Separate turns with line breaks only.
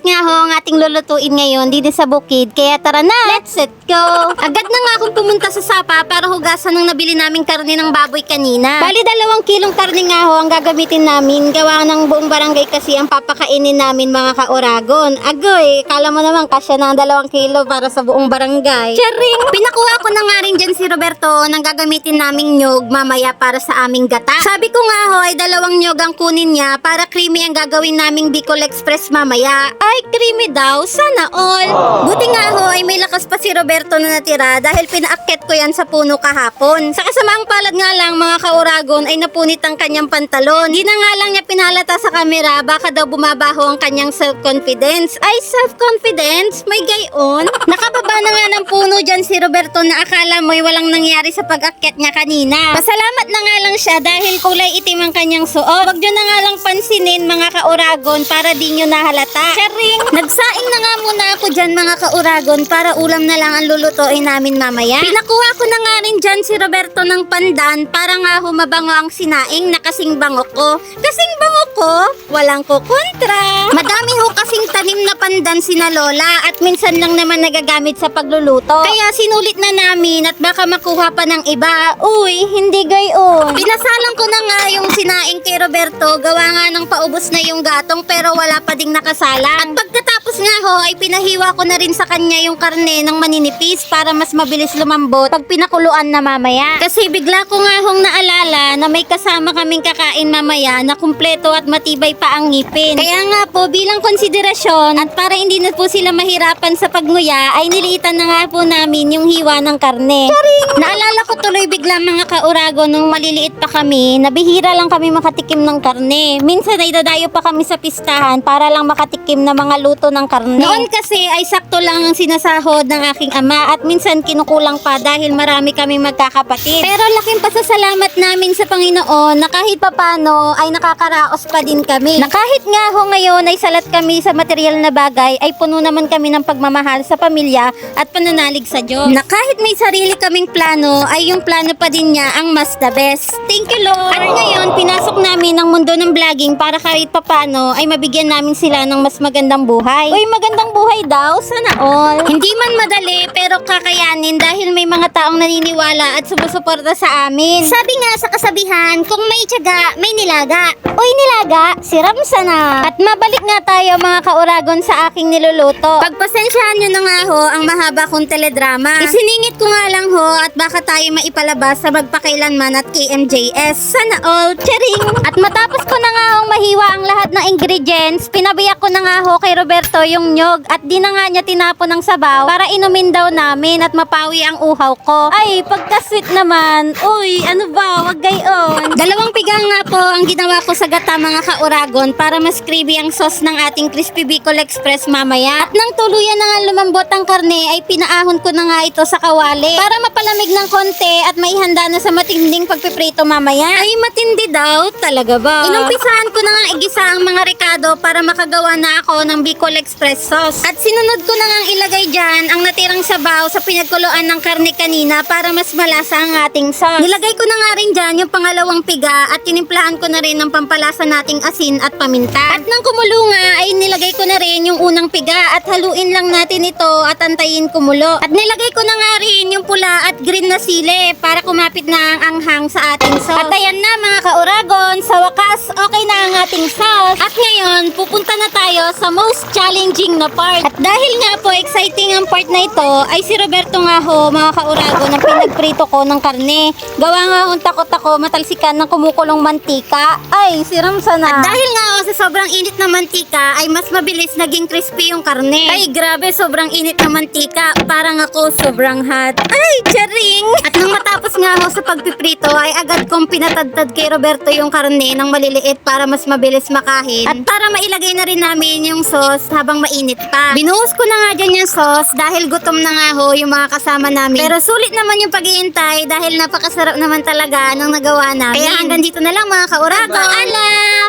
nga ho ang ating lulutuin ngayon dito sa bukid. Kaya tara na, let's go! Agad na nga akong pumunta sa sapa para hugasan ng nabili naming karne ng baboy kanina. Bali 2 kilong karne nga ho ang gagamitin namin. Gawa ng buong barangay kasi ang papakainin namin mga kauragon. Agoy, kala mo naman kasya ng 2 kilo para sa buong barangay. Charing! Pinakuha ko na nga rin dyan si Roberto ng gagamitin naming nyog mamaya para sa aming gata. Sabi ko nga ho ay 2 nyog ang kunin niya para creamy ang gagawin naming Bicol Express mamaya. Ay, creamy daw. Sana all. Buti nga ho ay may lakas pa si Roberto na natira dahil pinaakyat ko yan sa puno kahapon. Sa kasamaang palad nga lang mga kauragon ay napunit ang kanyang pantalon. Di na nga lang niya pinalata sa kamera baka daw bumabaho ang kanyang self-confidence. Ay, self-confidence? May gayon? Nakababa na nga ng puno dyan si Roberto na akala mo'y walang nangyari sa pag-akyat niya kanina. Pasalamat na nga lang siya dahil kulay itim ang kanyang suot. Wag nyo na nga lang pansinin mga kauragon para di nyo nahalata. Charing! Nagsaing na nga muna ako dyan mga kauragon para ulam na lang ang lulutuin namin mamaya. Pinakuha ko na nga rin dyan si Roberto ng pandan para nga humabango ang sinaing na kasing bango ko. Kasing bango ko, walang kukontra. Madami ho kasing tanim na pandan sina Lola at minsan lang naman nagagamit sa pagluluto. Kaya sinulit na namin at baka makuha pa ng iba. Uy, hindi gayon. Pinasalang ko na nga yung sinaing kay Roberto, gawa nga ng paubos na yung gatong pero wala pa ding nakasalang. At pagkatapos nga ho ay pinahiwa ko na rin sa kanya yung karne ng maninipis para mas mabilis lumambot pag pinakuluan na mamaya. Kasi bigla ko nga hong naalala na may kasama kaming kakain mamaya na kumpleto at matibay pa ang ngipin. Kaya nga po bilang konsiderasyon at para hindi na po sila mahirapan sa pagnguya ay niliitan na nga po namin yung hiwa ng karne. Charing! Naalala ko tuloy bigla mga kaurago nung maliliit pa kami, nabihira lang kami makatikim ng karne. Minsan ay dadayo pa kami sa pistahan para lang makatikim ng mga luto ng karne. Noon kasi ay sakto lang ang sinasahod ng aking ama at minsan kinukulang pa dahil marami kami magkakapatid. Pero laking pasasalamat namin sa Panginoon na kahit papano ay nakakaraos pa din kami. Na kahit nga ho ngayon ay salat kami sa material na bagay ay puno naman kami ng pagmamahal sa pamilya at pananalig sa Diyos. Na kahit may sarili kaming plano ay yung plano pa din niya ang mas the best. Thank you Lord! At ngayon pinasok namin ang mundo ng vlogging para kahit papano ay mabigyan namin sila ng mas magandang buhay. Uy, magandang buhay daw? Sana all. Hindi man madali pero kakayanin dahil may mga taong naniniwala at sumusuporta sa amin. Sabi nga sa kasabihan, kung may tiyaga, may nilaga. Uy, nilaga, siramsa na. At mabalik nga tayo mga kauragon sa aking niluluto. Pagpasensyahan nyo na nga ho ang mahaba kong teledrama. Isiningit ko nga lang ho at baka tayo maipalabas sa magpakailanman at KMJS. Sana all, charing! At matapos ko na nga hong mahiwa ang lahat ng ingredients, pinabiyak ko na nga ho kay Roberto yung nyog at di na nga niya tinapon ng sabaw para inumin daw namin at mapawi ang uhaw ko. Ay, pagka-sweet naman. Uy, ano ba? Wag gayon. 2 pigang nga po ang ginawa ko sa gata mga kauragon para mas creamy ang sauce ng ating Crispy Bicol Express mamaya. At nang tuluyan na nga lumambot ang karne ay pinaahon ko na nga ito sa kawali para mapalamig ng konti at maihanda na sa matinding pagpiprito mamaya. Ay, matindi daw? Talaga ba? Inumpisahan ko na nga igisa ang mga rekado para makagawa na ako ng Bicol Express sauce. At sinunod ko na nga ilagay dyan ang natirang sabaw sa pinagkuluan ng karne kanina para mas malasa ang ating sauce. Nilagay ko na nga rin dyan yung pangalawang piga at tinimplahan ko na rin ng pampalasa nating asin at paminta. At nang kumulo nga ay nilagay ko na rin yung unang piga at haluin lang natin ito at antayin kumulo. At nilagay ko na nga rin yung pula at green na sili para kumapit na ang anghang sa ating sauce. At ayan na mga kauragon, sa wakas okay na ang ating sauce. At ngayon pupunta na tayo sa most challenging na part. At dahil nga po exciting ang part na ito ay si Roberto nga ho mga kauragon ang pinagprito ko ng karne. Gawa nga akong takot ako matalsikan ng kumukulong mantika. Ay, siramsa na. At dahil nga sa sobrang init na mantika ay mas mabilis naging crispy yung karne. Ay, grabe, sobrang init na mantika. Parang ako sobrang hot. Ay, charing! At nang matapos nga ako sa pagpiprito ay agad kong pinatadtad kay Roberto yung karne ng maliliit para mas mabilis makahin. At para mailagay na rin namin yung sauce habang mainit pa. Binuhos ko na nga dyan yung sauce dahil gutom na nga ho yung mga kasama namin. Pero sulit naman yung pag-iintay dahil napakasarap naman talaga ng nagawa namin. Kaya hanggang dito na lang mga kaurago. Alam!